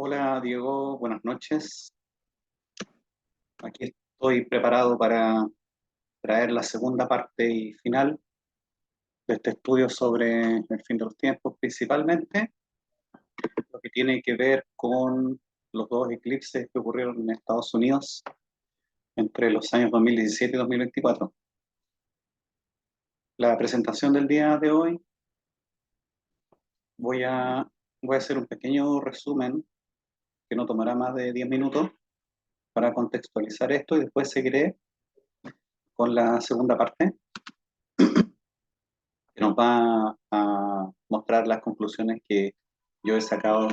Hola Diego, buenas noches. Aquí estoy preparado para traer la segunda parte y final de este estudio sobre el fin de los tiempos, principalmente lo que tiene que ver con los dos eclipses que ocurrieron en Estados Unidos entre los años 2017 y 2024. La presentación del día de hoy voy a, voy a hacer un pequeño resumen que no tomará más de 10 minutos para contextualizar esto y después seguiré con la segunda parte que nos va a mostrar las conclusiones que yo he sacado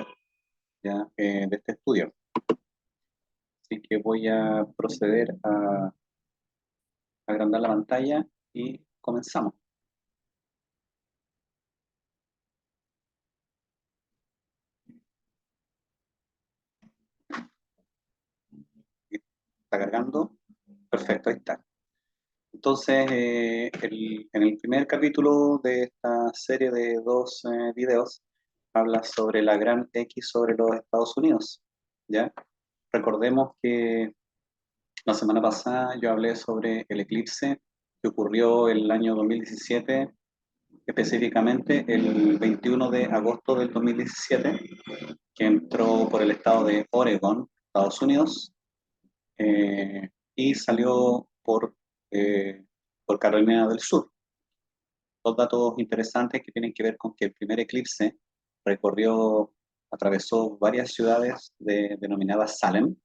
ya, de este estudio. Así que voy a proceder a agrandar la pantalla y comenzamos. ¿Está cargando? Perfecto, ahí está. Entonces, en el primer capítulo de esta serie de dos videos, habla sobre la gran X sobre los Estados Unidos. ¿Ya? Recordemos que la semana pasada yo hablé sobre el eclipse que ocurrió el año 2017, específicamente el 21 de agosto del 2017, que entró por el estado de Oregon, Estados Unidos, y salió por Carolina del Sur. Dos datos interesantes que tienen que ver con que el primer eclipse atravesó varias ciudades denominadas Salem.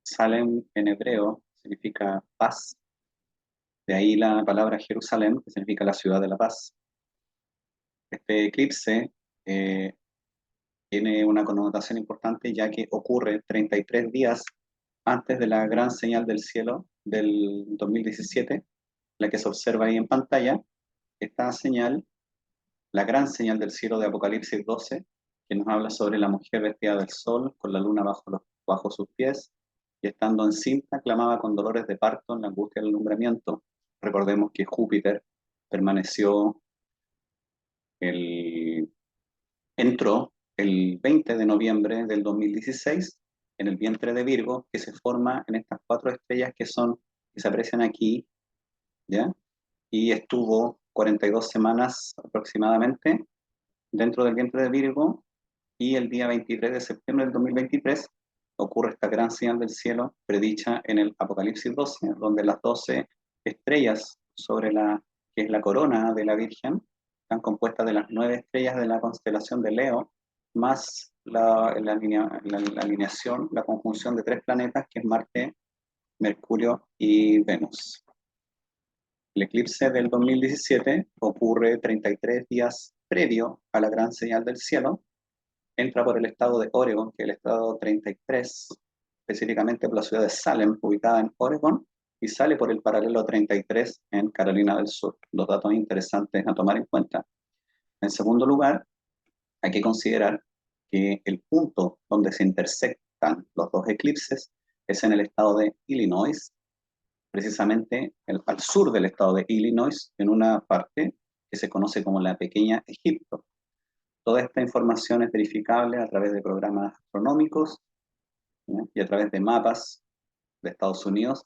Salem en hebreo significa paz. De ahí la palabra Jerusalén, que significa la ciudad de la paz. Este eclipse eh, tiene una connotación importante ya que ocurre 33 días antes de la gran señal del cielo del 2017, la que se observa ahí en pantalla. Esta señal, la gran señal del cielo de Apocalipsis 12, que nos habla sobre la mujer vestida del sol, con la luna bajo sus pies, y estando encinta, clamaba con dolores de parto en la angustia del alumbramiento. Recordemos que Júpiter permaneció el, entró el 20 de noviembre del 2016 en el vientre de Virgo, que se forma en estas cuatro estrellas que se aprecian aquí, ¿ya? Y estuvo 42 semanas aproximadamente dentro del vientre de Virgo, y el día 23 de septiembre del 2023 ocurre esta gran señal del cielo predicha en el Apocalipsis 12, donde las 12 estrellas que es la corona de la Virgen, están compuestas de las 9 estrellas de la constelación de Leo, más la alineación, la conjunción de tres planetas, que es Marte, Mercurio y Venus. El eclipse del 2017 ocurre 33 días previo a la gran señal del cielo. Entra por el estado de Oregon, que es el estado 33, específicamente por la ciudad de Salem, ubicada en Oregon, y sale por el paralelo 33 en Carolina del Sur. Dos datos interesantes a tomar en cuenta. En segundo lugar, hay que considerar que el punto donde se intersectan los dos eclipses es en el estado de Illinois, precisamente al sur del estado de Illinois, en una parte que se conoce como la Pequeña Egipto. Toda esta información es verificable a través de programas astronómicos, ¿ya? Y a través de mapas de Estados Unidos,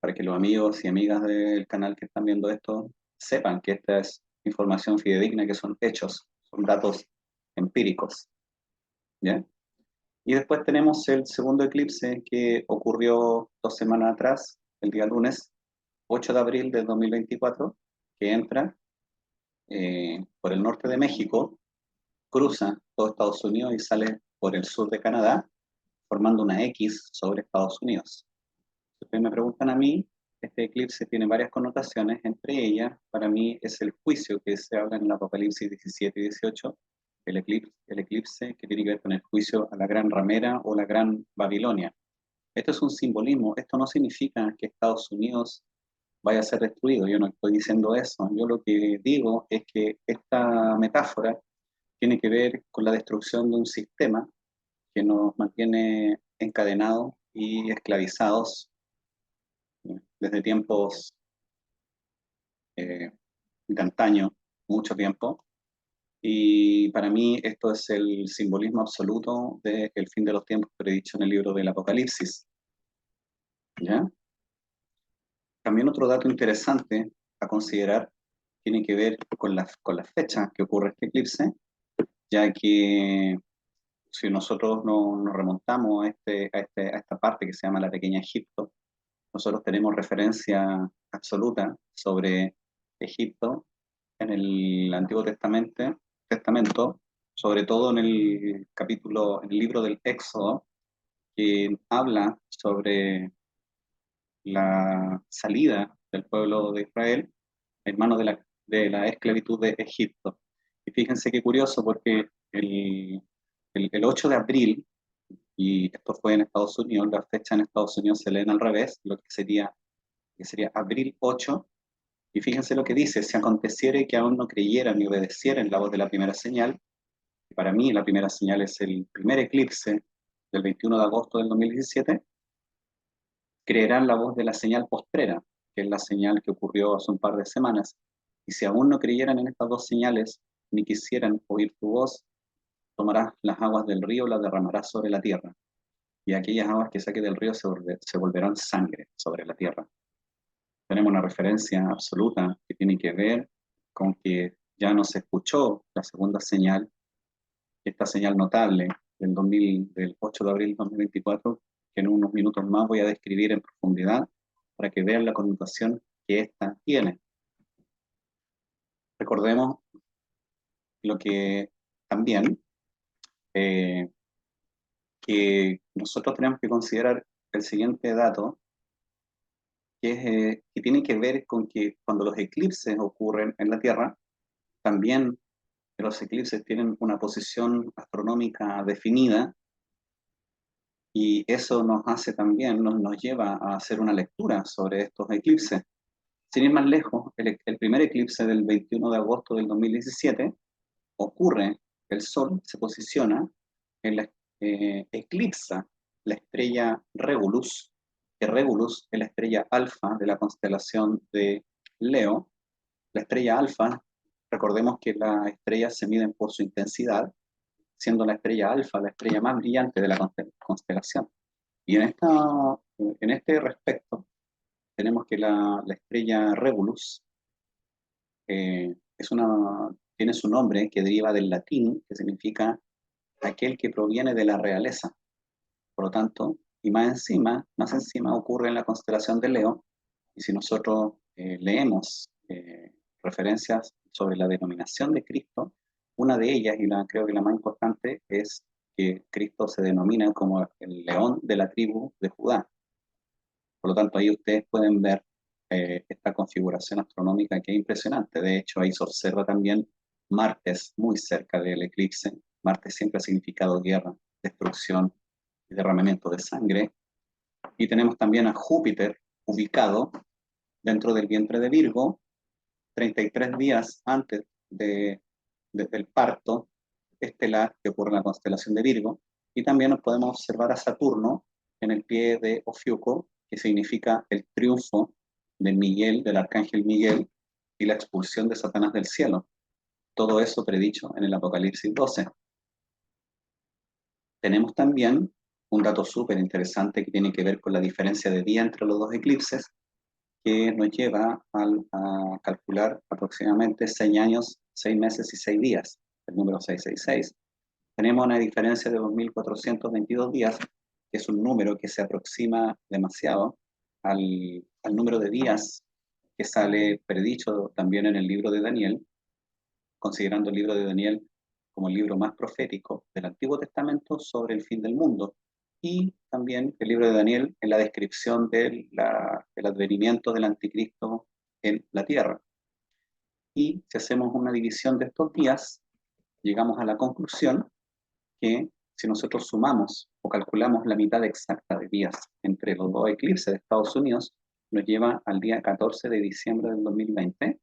para que los amigos y amigas del canal que están viendo esto sepan que esta es información fidedigna, que son hechos, son datos empíricos, ¿ya? Y después tenemos el segundo eclipse que ocurrió 2 semanas atrás, el día lunes 8 de abril del 2024, que entra por el norte de México, cruza todo Estados Unidos y sale por el sur de Canadá, formando una X sobre Estados Unidos. Si ustedes me preguntan a mí, este eclipse tiene varias connotaciones, entre ellas, para mí, es el juicio que se habla en el Apocalipsis 17 y 18, el eclipse que tiene que ver con el juicio a la gran ramera o la gran Babilonia. Esto es un simbolismo, esto no significa que Estados Unidos vaya a ser destruido, yo no estoy diciendo eso, yo lo que digo es que esta metáfora tiene que ver con la destrucción de un sistema que nos mantiene encadenados y esclavizados desde tiempos de antaño, mucho tiempo, y Y para mí esto es el simbolismo absoluto del fin de los tiempos predicho en el libro del Apocalipsis. ¿Ya? También otro dato interesante a considerar tiene que ver con la fecha que ocurre este eclipse, ya que si nosotros nos remontamos a esta parte que se llama la Pequeña Egipto, nosotros tenemos referencia absoluta sobre Egipto en el Antiguo Testamento, sobre todo en el capítulo, en el libro del Éxodo, que habla sobre la salida del pueblo de Israel en manos de la esclavitud de Egipto. Y fíjense qué curioso, porque el 8 de abril, y esto fue en Estados Unidos, la fecha en Estados Unidos se leen al revés, lo que sería abril 8, y fíjense lo que dice: si aconteciere que aún no creyeran ni obedecieran la voz de la primera señal, y para mí la primera señal es el primer eclipse del 21 de agosto del 2017, creerán la voz de la señal postrera, que es la señal que ocurrió hace un par de semanas. Y si aún no creyeran en estas dos señales, ni quisieran oír tu voz, tomarás las aguas del río y las derramarás sobre la tierra. Y aquellas aguas que saque del río se volverán sangre sobre la tierra. Tenemos una referencia absoluta que tiene que ver con que ya no se escuchó la segunda señal, esta señal notable del 8 de abril de 2024, que en unos minutos más voy a describir en profundidad para que vean la connotación que esta tiene. Recordemos lo que también, eh, que nosotros tenemos que considerar el siguiente dato, que tiene que ver con que cuando los eclipses ocurren en la Tierra, también los eclipses tienen una posición astronómica definida, y eso nos hace también, nos lleva a hacer una lectura sobre estos eclipses. Sin ir más lejos, el primer eclipse del 21 de agosto del 2017 ocurre, el Sol se posiciona en eclipsa la estrella Regulus, que Regulus es la estrella alfa de la constelación de Leo. La estrella alfa, recordemos que las estrellas se miden por su intensidad, siendo la estrella alfa la estrella más brillante de la constelación. Y en este respecto, tenemos que la estrella Regulus tiene su nombre que deriva del latín, que significa aquel que proviene de la realeza. Por lo tanto, y más encima ocurre en la constelación de Leo, y si nosotros leemos referencias sobre la denominación de Cristo, una de ellas, y creo que la más importante, es que Cristo se denomina como el león de la tribu de Judá. Por lo tanto, ahí ustedes pueden ver esta configuración astronómica que es impresionante. De hecho, ahí se observa también Marte muy cerca del eclipse. Marte siempre ha significado guerra, destrucción y derramamiento de sangre. Y tenemos también a Júpiter ubicado dentro del vientre de Virgo, 33 días antes del parto estelar que ocurre en la constelación de Virgo. Y también nos podemos observar a Saturno en el pie de Ofiuco, que significa el triunfo de Miguel, del arcángel Miguel, y la expulsión de Satanás del cielo. Todo eso predicho en el Apocalipsis 12. Tenemos también un dato súper interesante que tiene que ver con la diferencia de día entre los dos eclipses, que nos lleva a calcular aproximadamente 6 años, 6 meses y 6 días, el número 666. Tenemos una diferencia de 2.422 días, que es un número que se aproxima demasiado al número de días que sale predicho también en el libro de Daniel, considerando el libro de Daniel como el libro más profético del Antiguo Testamento sobre el fin del mundo, y también el libro de Daniel en la descripción del advenimiento del anticristo en la tierra. Y si hacemos una división de estos días, llegamos a la conclusión que si nosotros sumamos o calculamos la mitad exacta de días entre los dos eclipses de Estados Unidos, nos lleva al día 14 de diciembre del 2020,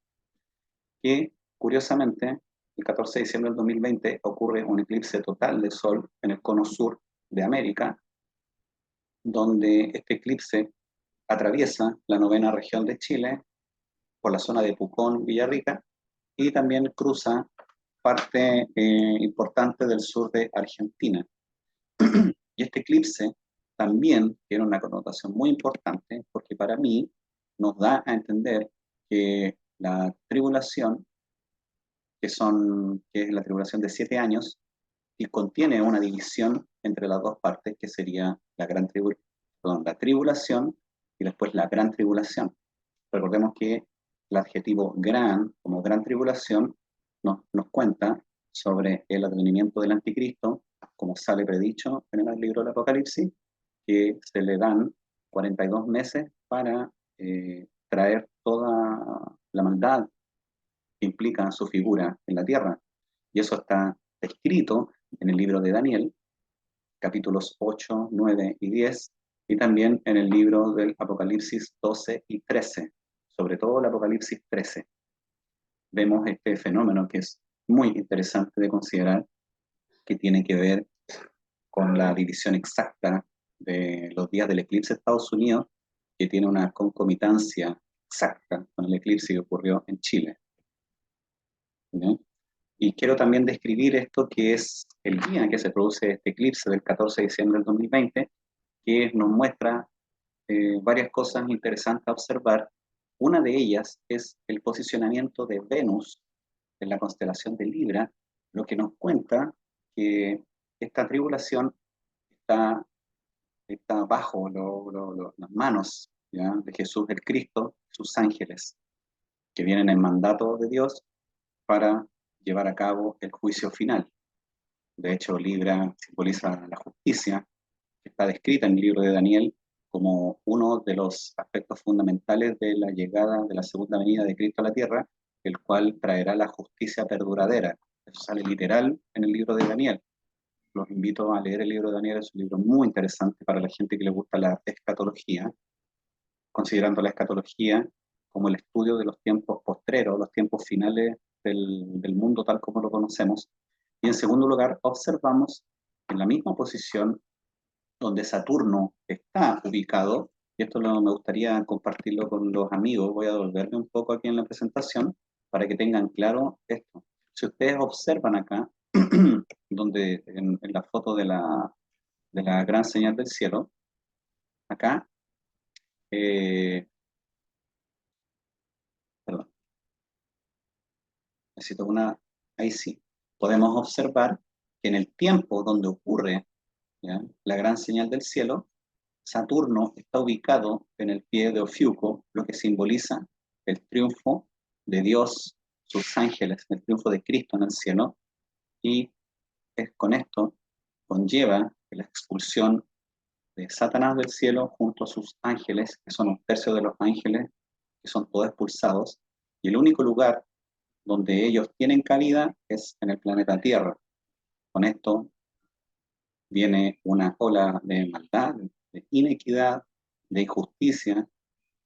que curiosamente el 14 de diciembre del 2020 ocurre un eclipse total de Sol en el cono sur de América, donde este eclipse atraviesa la 9ª región de Chile por la zona de Pucón, Villarrica, y también cruza parte importante del sur de Argentina. Y este eclipse también tiene una connotación muy importante porque para mí nos da a entender que la tribulación, que es la tribulación de 7 años, y contiene una división entre las dos partes, que sería la tribulación y después la gran tribulación. Recordemos que el adjetivo gran, como gran tribulación, nos cuenta sobre el advenimiento del anticristo, como sale predicho en el libro del Apocalipsis, que se le dan 42 meses para traer toda la maldad que implica su figura en la tierra. Y eso está escrito en el libro de Daniel, capítulos 8, 9 y 10, y también en el libro del Apocalipsis 12 y 13, sobre todo el Apocalipsis 13. Vemos este fenómeno que es muy interesante de considerar, que tiene que ver con la división exacta de los días del eclipse de Estados Unidos, que tiene una concomitancia exacta con el eclipse que ocurrió en Chile. ¿Sí? Y quiero también describir esto que es el día en que se produce este eclipse del 14 de diciembre del 2020, que nos muestra varias cosas interesantes a observar. Una de ellas es el posicionamiento de Venus en la constelación de Libra, lo que nos cuenta que esta tribulación está, está bajo las manos, ¿ya?, de Jesús el Cristo, sus ángeles, que vienen en mandato de Dios para llevar a cabo el juicio final. De hecho, Libra simboliza la justicia, que está descrita en el libro de Daniel como uno de los aspectos fundamentales de la llegada de la segunda venida de Cristo a la tierra, el cual traerá la justicia perduradera. Eso sale literal en el libro de Daniel. Los invito a leer el libro de Daniel, es un libro muy interesante para la gente que le gusta la escatología, considerando la escatología como el estudio de los tiempos postreros, los tiempos finales del mundo tal como lo conocemos. Y en segundo lugar, observamos en la misma posición donde Saturno está ubicado, y esto me gustaría compartirlo con los amigos, voy a devolverme un poco aquí en la presentación para que tengan claro esto. Si ustedes observan acá, donde en la foto de la gran señal del cielo, acá, perdón, necesito una, ahí sí, podemos observar que en el tiempo donde ocurre, ¿ya?, la gran señal del cielo, Saturno está ubicado en el pie de Ofiuco, lo que simboliza el triunfo de Dios, sus ángeles, el triunfo de Cristo en el cielo, y con esto conlleva la expulsión de Satanás del cielo junto a sus ángeles, que son un tercio de los ángeles, que son todos expulsados, y el único lugar donde ellos tienen cabida es en el planeta Tierra. Con esto viene una ola de maldad, de inequidad, de injusticia,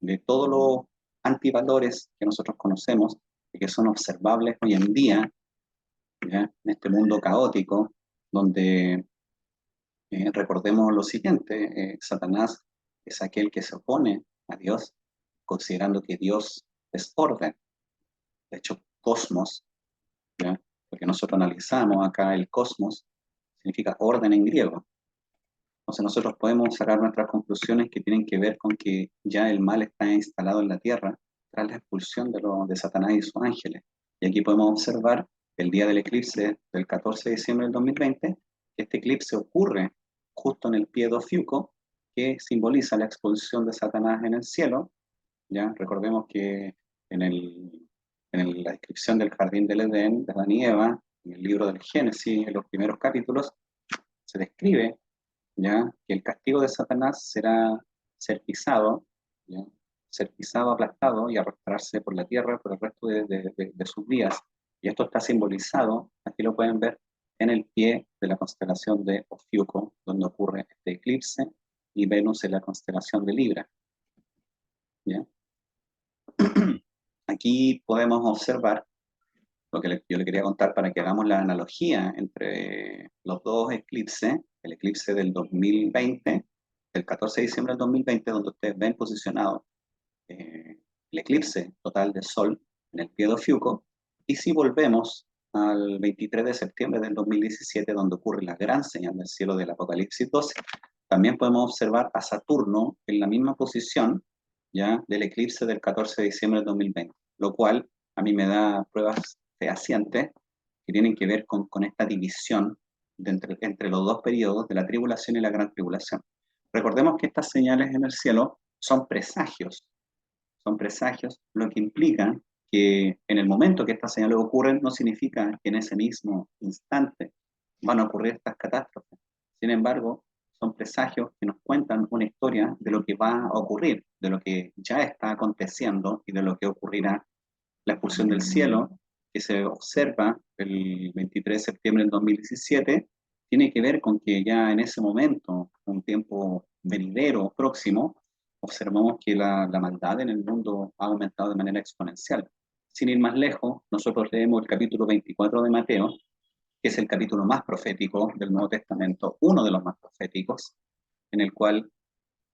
de todos los antivalores que nosotros conocemos y que son observables hoy en día, ¿ya?, en este mundo caótico, donde recordemos lo siguiente, Satanás es aquel que se opone a Dios, considerando que Dios es orden. De hecho, cosmos, ¿ya?, porque nosotros analizamos acá el cosmos, significa orden en griego. Entonces nosotros podemos sacar nuestras conclusiones que tienen que ver con que ya el mal está instalado en la tierra tras la expulsión de Satanás y sus ángeles. Y aquí podemos observar el día del eclipse del 14 de diciembre del 2020, que este eclipse ocurre justo en el pie de Ofiuco, que simboliza la expulsión de Satanás en el cielo. ¿Ya? Recordemos que la descripción del jardín del Edén, de Adán y Eva, en el libro del Génesis, en los primeros capítulos, se describe, ¿ya?, que el castigo de Satanás será ser pisado, ¿ya?, ser pisado, aplastado y arrastrarse por la tierra por el resto de sus días. Y esto está simbolizado, aquí lo pueden ver, en el pie de la constelación de Ofiuco, donde ocurre este eclipse, y Venus en la constelación de Libra. ¿Ya? Aquí podemos observar lo que yo le quería contar para que hagamos la analogía entre los dos eclipses, el eclipse del 2020, del 14 de diciembre del 2020, donde ustedes ven posicionado el eclipse total de Sol en el pie de Ofiuco, y si volvemos al 23 de septiembre del 2017, donde ocurre la gran señal del cielo del Apocalipsis 12, también podemos observar a Saturno en la misma posición, ya, del eclipse del 14 de diciembre del 2020, lo cual a mí me da pruebas fehacientes que tienen que ver con esta división entre los dos periodos de la tribulación y la gran tribulación. Recordemos que estas señales en el cielo son presagios, lo que implica que en el momento que estas señales ocurren no significa que en ese mismo instante van a ocurrir estas catástrofes. Sin embargo, son presagios que nos cuentan una historia de lo que va a ocurrir, de lo que ya está aconteciendo y de lo que ocurrirá. La expulsión del cielo, que se observa el 23 de septiembre del 2017, tiene que ver con que ya en ese momento, un tiempo venidero, próximo, observamos que la maldad en el mundo ha aumentado de manera exponencial. Sin ir más lejos, nosotros leemos el capítulo 24 de Mateo, que es el capítulo más profético del Nuevo Testamento, uno de los más proféticos, en el cual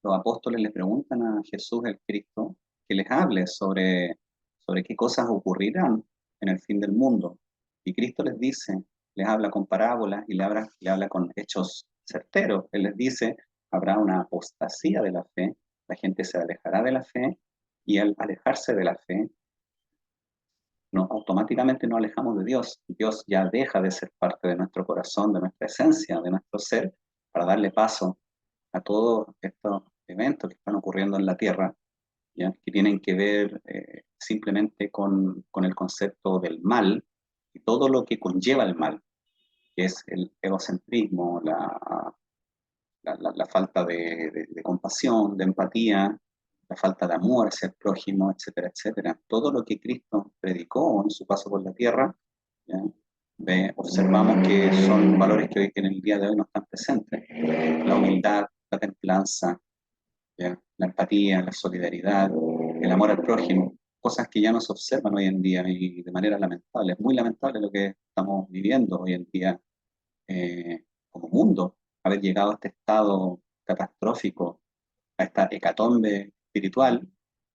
los apóstoles le preguntan a Jesús el Cristo que les hable sobre qué cosas ocurrirán en el fin del mundo. Y Cristo les dice, les habla con parábolas y le habla con hechos certeros. Él les dice, habrá una apostasía de la fe, la gente se alejará de la fe y al alejarse de la fe, no, automáticamente nos alejamos de Dios. Dios ya deja de ser parte de nuestro corazón, de nuestra esencia, de nuestro ser, para darle paso a todos estos eventos que están ocurriendo en la Tierra, ¿ya? Que tienen que ver simplemente con el concepto del mal y todo lo que conlleva el mal, que es el egocentrismo, la falta de compasión, de empatía, la falta de amor hacia el prójimo, etcétera, etcétera. Todo lo que Cristo predicó en su paso por la tierra, ¿ya? Observamos que son valores que hoy, en el día de hoy no están presentes. La humildad, la templanza, ¿ya? La empatía, la solidaridad, el amor al prójimo, cosas que ya no se observan hoy en día y de manera lamentable. Es muy lamentable lo que estamos viviendo hoy en día como mundo, haber llegado a este estado catastrófico, a esta hecatombe espiritual,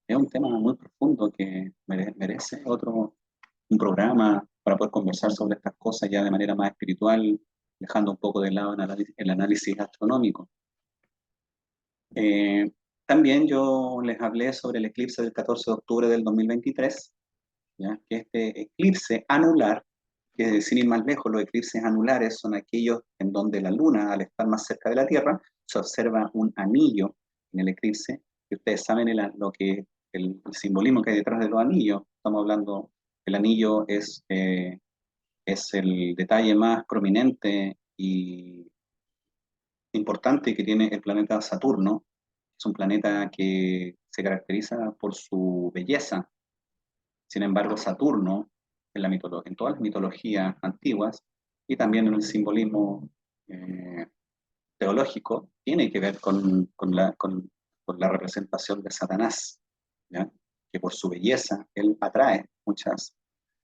es un tema muy profundo que merece un programa para poder conversar sobre estas cosas ya de manera más espiritual, dejando un poco de lado el análisis astronómico. Eh, También yo les hablé sobre el eclipse del 14 de octubre del 2023, ¿ya? Que este eclipse anular, que sin ir más lejos, los eclipses anulares son aquellos en donde la luna, al estar más cerca de la Tierra, se observa un anillo en el eclipse, y ustedes saben lo que el simbolismo que hay detrás de los anillos. Estamos hablando, el anillo es el detalle más prominente y importante que tiene el planeta Saturno. Es un planeta que se caracteriza por su belleza. Sin embargo, Saturno, en todas las mitologías antiguas y también en el simbolismo eh, teológico, tiene que ver con la representación de Satanás, ¿ya? Que por su belleza él atrae muchas.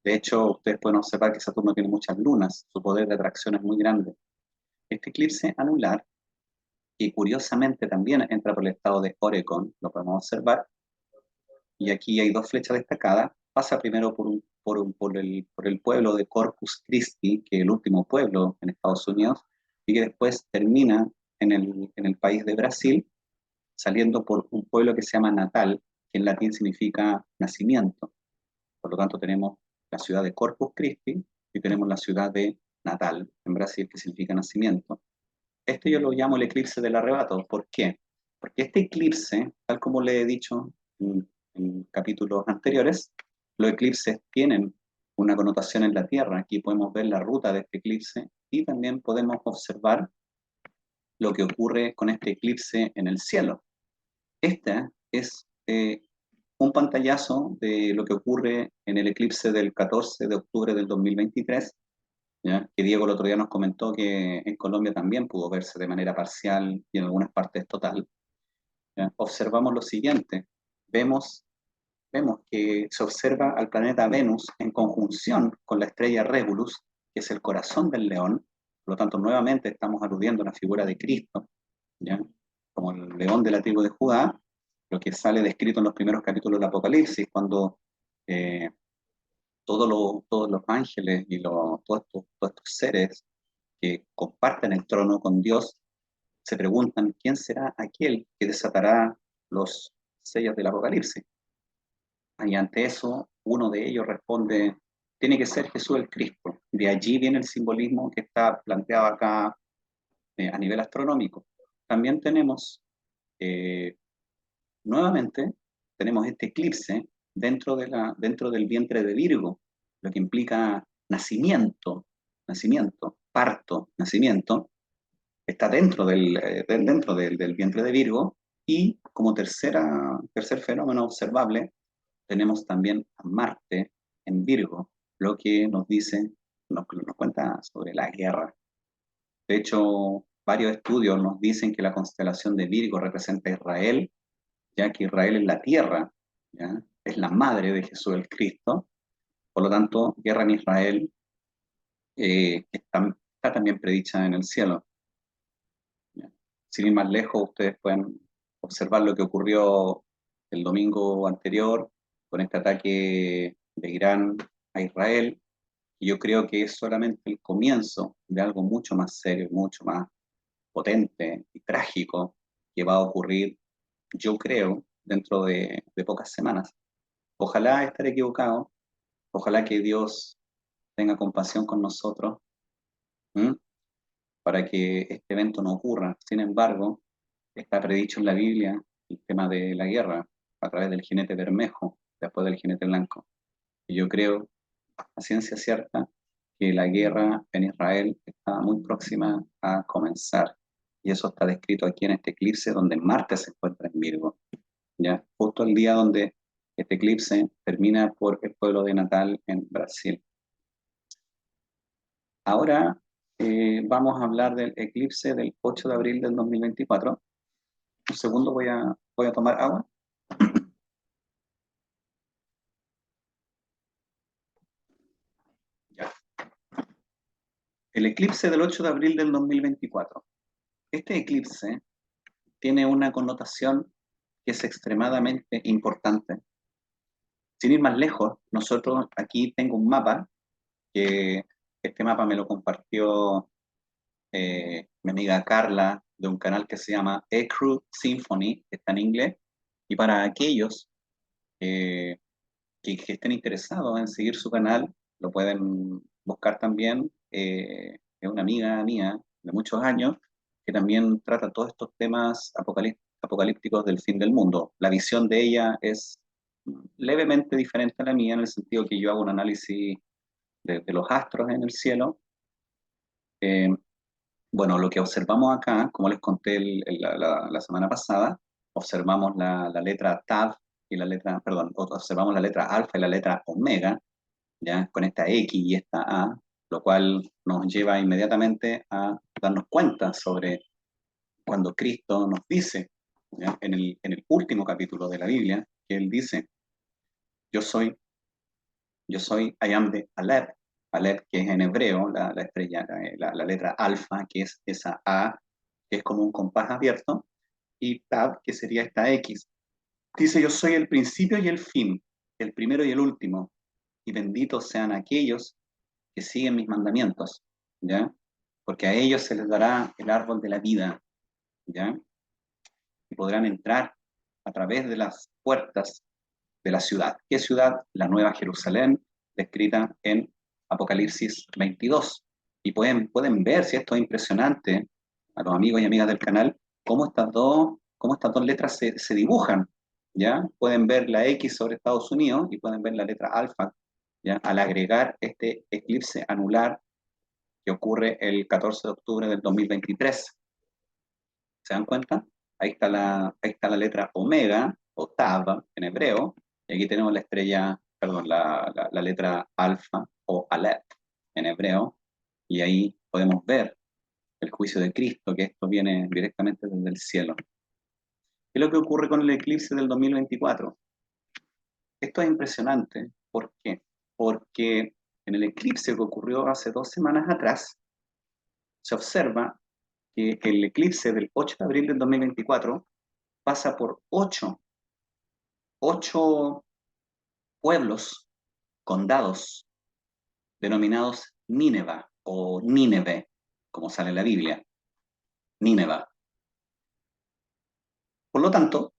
De hecho, ustedes pueden observar que Saturno tiene muchas lunas, su poder de atracción es muy grande. Este eclipse anular, que curiosamente también entra por el estado de Oregon, lo podemos observar, y aquí hay dos flechas destacadas, pasa primero por el pueblo de Corpus Christi, que es el último pueblo en Estados Unidos, y que después termina en el país de Brasil, saliendo por un pueblo que se llama Natal, que en latín significa nacimiento. Por lo tanto, tenemos la ciudad de Corpus Christi y tenemos la ciudad de Natal, en Brasil, que significa nacimiento. Este yo lo llamo el eclipse del arrebato. ¿Por qué? Porque este eclipse, tal como le he dicho en capítulos anteriores, los eclipses tienen una connotación en la Tierra. Aquí podemos ver la ruta de este eclipse y también podemos observar lo que ocurre con este eclipse en el cielo. Este es un pantallazo de lo que ocurre en el eclipse del 14 de octubre del 2023, ¿ya? Que Diego el otro día nos comentó que en Colombia también pudo verse de manera parcial y en algunas partes total. ¿Ya? Observamos lo siguiente, vemos, vemos que se observa al planeta Venus en conjunción con la estrella Regulus, que es el corazón del león. Por lo tanto, nuevamente estamos aludiendo a la figura de Cristo, ¿ya? Como el león de la tribu de Judá, lo que sale descrito en los primeros capítulos del Apocalipsis, cuando eh, todos los ángeles y todos estos seres que comparten el trono con Dios se preguntan quién será aquel que desatará los sellos del Apocalipsis. Y ante eso, uno de ellos responde, tiene que ser Jesús el Cristo. De allí viene el simbolismo que está planteado acá a nivel astronómico. También tenemos, eh, nuevamente, tenemos este eclipse dentro del vientre de Virgo, lo que implica nacimiento, parto, nacimiento, está dentro del vientre de Virgo, y como tercer fenómeno observable, tenemos también a Marte en Virgo, lo que nos cuenta sobre la guerra. De hecho, varios estudios nos dicen que la constelación de Virgo representa a Israel, ya que Israel es la tierra, ¿ya? Es la madre de Jesús el Cristo. Por lo tanto, guerra en Israel está también predicha en el cielo, ¿ya? Sin ir más lejos, ustedes pueden observar lo que ocurrió el domingo anterior con este ataque de Irán a Israel, y yo creo que es solamente el comienzo de algo mucho más serio, mucho más potente y trágico que va a ocurrir, yo creo, dentro de pocas semanas. Ojalá estar equivocado, ojalá que Dios tenga compasión con nosotros, ¿m? Para que este evento no ocurra. Sin embargo, está predicho en la Biblia el tema de la guerra a través del jinete Bermejo, después del jinete blanco. Y yo creo, a ciencia cierta, que la guerra en Israel está muy próxima a comenzar. Y eso está descrito aquí en este eclipse donde Marte se encuentra en Virgo, ¿ya? Justo el día donde este eclipse termina por el pueblo de Natal en Brasil. Ahora vamos a hablar del eclipse del 8 de abril del 2024. Un segundo, voy a tomar agua. Ya. El eclipse del 8 de abril del 2024. Este eclipse tiene una connotación que es extremadamente importante. Sin ir más lejos, nosotros aquí tengo un mapa, que este mapa me lo compartió mi amiga Carla de un canal que se llama Ecru Symphony, que está en inglés, y para aquellos eh, que estén interesados en seguir su canal, lo pueden buscar también. Es una amiga mía de muchos años que también trata todos estos temas apocalípticos del fin del mundo. La visión de ella es levemente diferente a la mía, en el sentido que yo hago un análisis de los astros en el cielo. Eh, bueno, lo que observamos acá, como les conté la semana pasada, observamos la letra Tav y observamos la letra alfa y la letra omega, ya con esta X y esta A, lo cual nos lleva inmediatamente a darnos cuenta sobre cuando Cristo nos dice, ¿ya? En el último capítulo de la Biblia, que Él dice, yo soy, I am the Aleph, Aleph que es en hebreo la estrella, la letra alfa, que es esa A, que es como un compás abierto, y Tab, que sería esta X. Dice, yo soy el principio y el fin, el primero y el último, y benditos sean aquellos que siguen mis mandamientos, ¿ya? Porque a ellos se les dará el árbol de la vida, ¿ya? Y podrán entrar a través de las puertas de la ciudad. ¿Qué ciudad? La Nueva Jerusalén, descrita en Apocalipsis 22. Y pueden ver, si esto es impresionante, a los amigos y amigas del canal, cómo estas dos letras se dibujan, ¿ya? Pueden ver la X sobre Estados Unidos y pueden ver la letra alfa, ¿ya? Al agregar este eclipse anular que ocurre el 14 de octubre del 2023. ¿Se dan cuenta? Ahí está la letra omega o tav en hebreo, y aquí tenemos la estrella, perdón, la letra alfa o aleph en hebreo, y ahí podemos ver el juicio de Cristo, que esto viene directamente desde el cielo. ¿Qué es lo que ocurre con el eclipse del 2024? Esto es impresionante. ¿Por qué? Porque en el eclipse que ocurrió hace 2 semanas atrás, se observa que el eclipse del 8 de abril del 2024 pasa por ocho pueblos condados denominados Nínive o Nínive, como sale en la Biblia, Nínive. Por lo tanto,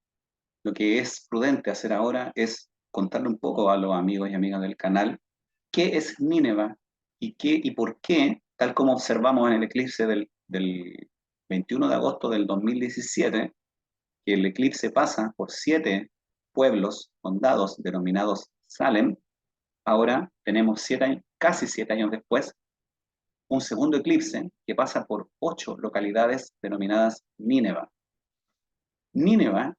lo que es prudente hacer ahora es contarle un poco a los amigos y amigas del canal qué es Nínive y por qué, tal como observamos en el eclipse del 21 de agosto del 2017, que el eclipse pasa por 7 pueblos, condados denominados Salem. Ahora tenemos casi 7 años después, un segundo eclipse que pasa por 8 localidades denominadas Nínive. Nínive,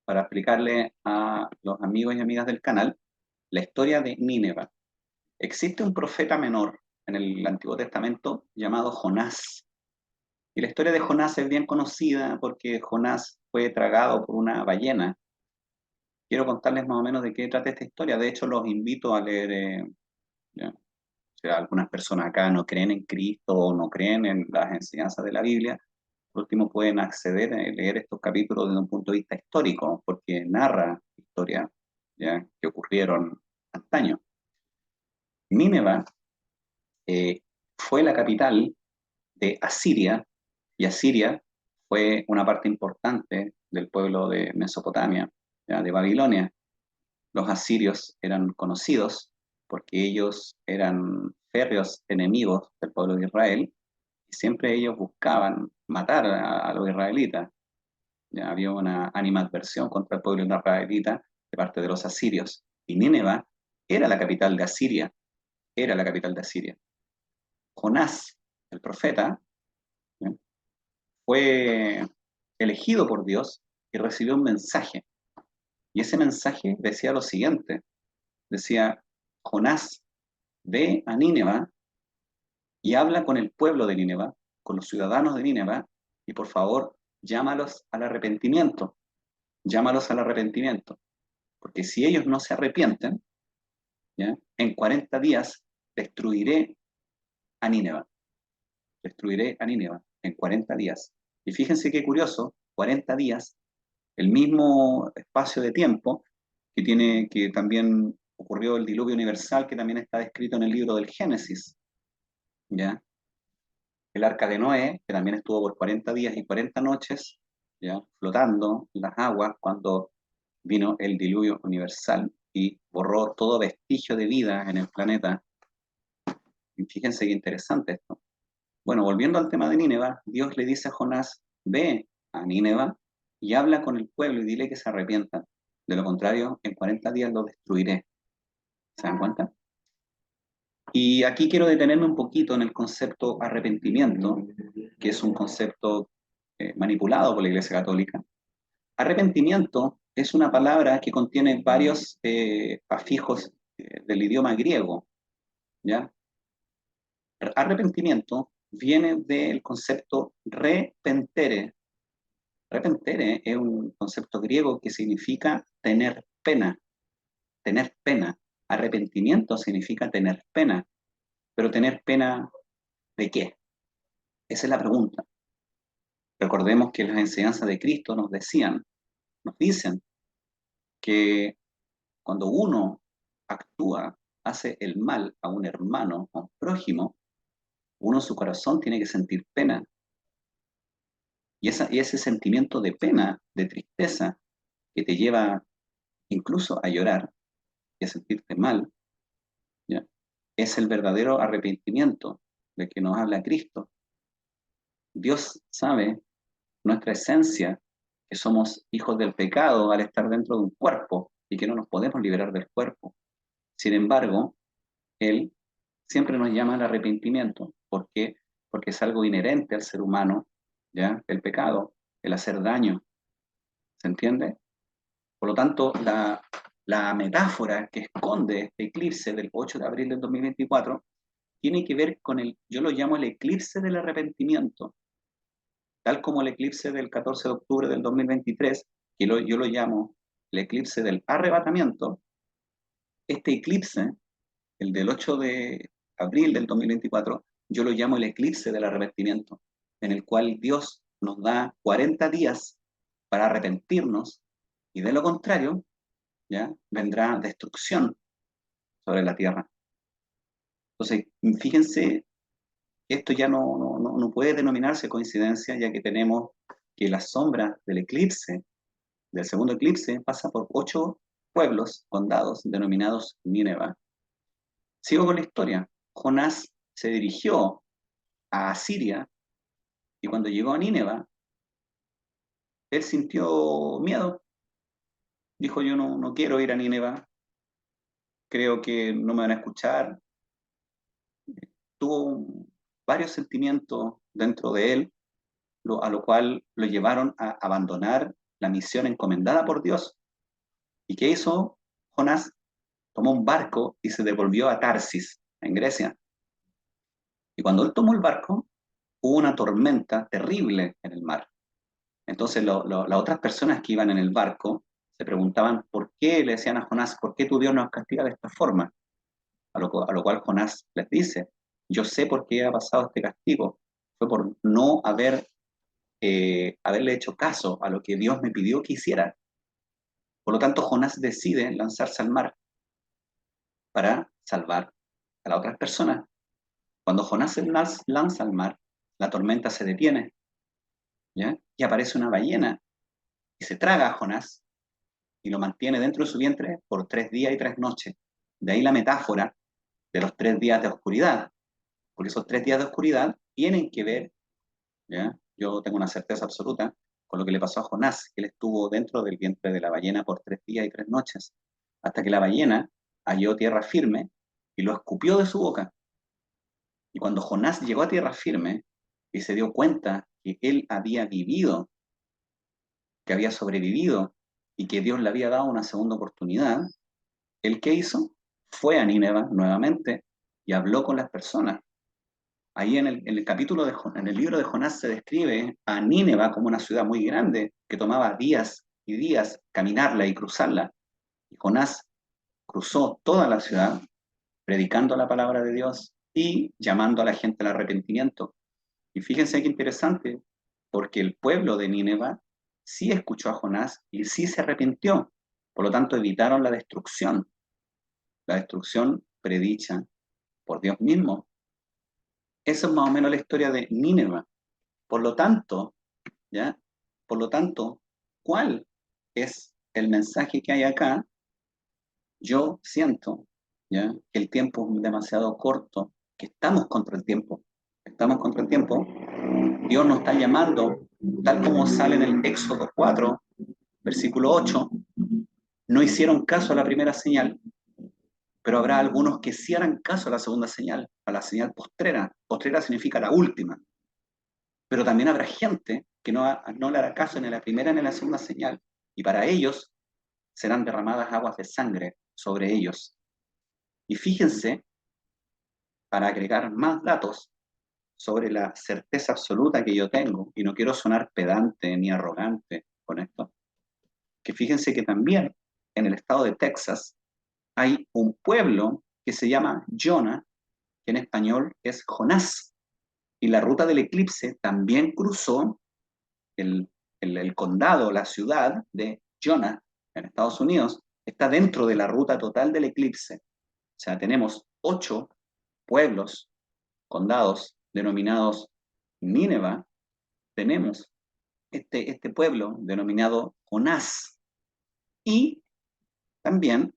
para explicarle a los amigos y amigas del canal, la historia de Nínive. Existe un profeta menor en el Antiguo Testamento llamado Jonás. Y la historia de Jonás es bien conocida porque Jonás fue tragado por una ballena. Quiero contarles más o menos de qué trata esta historia. De hecho, los invito a leer, ya, o sea, algunas personas acá no creen en Cristo o no creen en las enseñanzas de la Biblia. Por último, pueden acceder a leer estos capítulos desde un punto de vista histórico, porque narra historias, ya, que ocurrieron antaño. Nínive fue la capital de Asiria, y Asiria fue una parte importante del pueblo de Mesopotamia, ya, de Babilonia. Los asirios eran conocidos porque ellos eran férreos enemigos del pueblo de Israel y siempre ellos buscaban matar a los israelitas. Ya había una animadversión contra el pueblo israelita de parte de los asirios. Y Nínive era la capital de Asiria, era la capital de Asiria. Jonás, el profeta, ¿ya?, fue elegido por Dios y recibió un mensaje. Y ese mensaje decía lo siguiente, decía: Jonás, ve a Nínive y habla con el pueblo de Nínive, con los ciudadanos de Nínive, y por favor, llámalos al arrepentimiento, llámalos al arrepentimiento, porque si ellos no se arrepienten, ¿ya?, en 40 días destruiré a Nínive, destruiré a Nínive en 40 días. Y fíjense qué curioso, 40 días, el mismo espacio de tiempo que también ocurrió el diluvio universal, que también está descrito en el libro del Génesis, ¿ya? El arca de Noé, que también estuvo por 40 días y 40 noches, ¿ya?, flotando en las aguas cuando vino el diluvio universal y borró todo vestigio de vida en el planeta. Y fíjense qué interesante esto. Bueno, volviendo al tema de Nínive, Dios le dice a Jonás: ve a Nínive y habla con el pueblo y dile que se arrepientan. De lo contrario, en 40 días lo destruiré. ¿Se dan cuenta? Y aquí quiero detenerme un poquito en el concepto arrepentimiento, que es un concepto manipulado por la Iglesia Católica. Arrepentimiento es una palabra que contiene varios afijos del idioma griego, ¿ya? Arrepentimiento viene del concepto repentere. Repentere es un concepto griego que significa tener pena, tener pena. Arrepentimiento significa tener pena, pero ¿tener pena de qué? Esa es la pregunta. Recordemos que las enseñanzas de Cristo nos dicen que cuando uno actúa, hace el mal a un hermano, a un prójimo, uno en su corazón tiene que sentir pena. Y ese sentimiento de pena, de tristeza, que te lleva incluso a llorar y a sentirte mal, ¿ya?, es el verdadero arrepentimiento de que nos habla Cristo. Dios sabe nuestra esencia, que somos hijos del pecado al estar dentro de un cuerpo y que no nos podemos liberar del cuerpo. Sin embargo, Él siempre nos llama al arrepentimiento. ¿Por qué? Porque es algo inherente al ser humano, ¿ya?, el pecado, el hacer daño. ¿Se entiende? Por lo tanto, la metáfora que esconde este eclipse del 8 de abril del 2024 tiene que ver con yo lo llamo el eclipse del arrepentimiento, tal como el eclipse del 14 de octubre del 2023, yo lo llamo el eclipse del arrebatamiento. Este eclipse, el del 8 de abril del 2024, yo lo llamo el eclipse del arrepentimiento, en el cual Dios nos da 40 días para arrepentirnos, y de lo contrario, ¿ya?, vendrá destrucción sobre la tierra. Entonces, fíjense que esto ya no puede denominarse coincidencia, ya que tenemos que la sombra del eclipse, del segundo eclipse, pasa por 8 pueblos, condados, denominados Nínive. Sigo con la historia. Jonás se dirigió a Asiria y cuando llegó a Nínive, él sintió miedo. Dijo, yo no quiero ir a Nínive, creo que no me van a escuchar. Tuvo varios sentimientos dentro de él, a lo cual lo llevaron a abandonar la misión encomendada por Dios. ¿Y qué hizo Jonás? Tomó un barco y se devolvió a Tarsis, en Grecia. Y cuando él tomó el barco, hubo una tormenta terrible en el mar. Entonces las otras personas que iban en el barco se preguntaban por qué, le decían a Jonás, ¿por qué tu Dios nos castiga de esta forma? A lo cual Jonás les dice, yo sé por qué ha pasado este castigo. Fue por no haberle hecho caso a lo que Dios me pidió que hiciera. Por lo tanto, Jonás decide lanzarse al mar para salvar a las otras personas. Cuando Jonás se lanza al mar, la tormenta se detiene, ¿ya? Y aparece una ballena y se traga a Jonás y lo mantiene dentro de su vientre por 3 días y 3 noches. De ahí la metáfora de los 3 días de oscuridad, porque esos 3 días de oscuridad tienen que ver, ¿ya? Yo tengo una certeza absoluta con lo que le pasó a Jonás, que él estuvo dentro del vientre de la ballena por 3 días y 3 noches, hasta que la ballena halló tierra firme y lo escupió de su boca. Y cuando Jonás llegó a tierra firme y se dio cuenta que él había vivido, que había sobrevivido y que Dios le había dado una segunda oportunidad, ¿él qué hizo? Fue a Nínive nuevamente y habló con las personas. Ahí en el capítulo en el libro de Jonás se describe a Nínive como una ciudad muy grande que tomaba días y días caminarla y cruzarla. Y Jonás cruzó toda la ciudad predicando la palabra de Dios y llamando a la gente al arrepentimiento. Y fíjense qué interesante, porque el pueblo de Nínive sí escuchó a Jonás y sí se arrepintió. Por lo tanto, evitaron la destrucción predicha por Dios mismo. Esa es más o menos la historia de Nínive. Por lo tanto, ¿ya? Por lo tanto, ¿cuál es el mensaje que hay acá? Yo siento, ¿ya? Que el tiempo es demasiado corto, que estamos contra el tiempo. Estamos contra el tiempo. Dios nos está llamando, tal como sale en el Éxodo 4, versículo 8. No hicieron caso a la primera señal, pero habrá algunos que sí harán caso a la segunda señal, a la señal postrera. Postrera significa la última. Pero también habrá gente que no le hará caso ni a la primera ni a la segunda señal. Y para ellos serán derramadas aguas de sangre sobre ellos. Y fíjense, para agregar más datos sobre la certeza absoluta que yo tengo, y no quiero sonar pedante ni arrogante con esto, que fíjense que también en el estado de Texas hay un pueblo que se llama Jonah, que en español es Jonás, y la ruta del eclipse también cruzó el, el condado, la ciudad de Jonah, en Estados Unidos, está dentro de la ruta total del eclipse. O sea, tenemos 8 pueblos, condados, denominados Nínive. Tenemos este pueblo denominado Jonás. Y también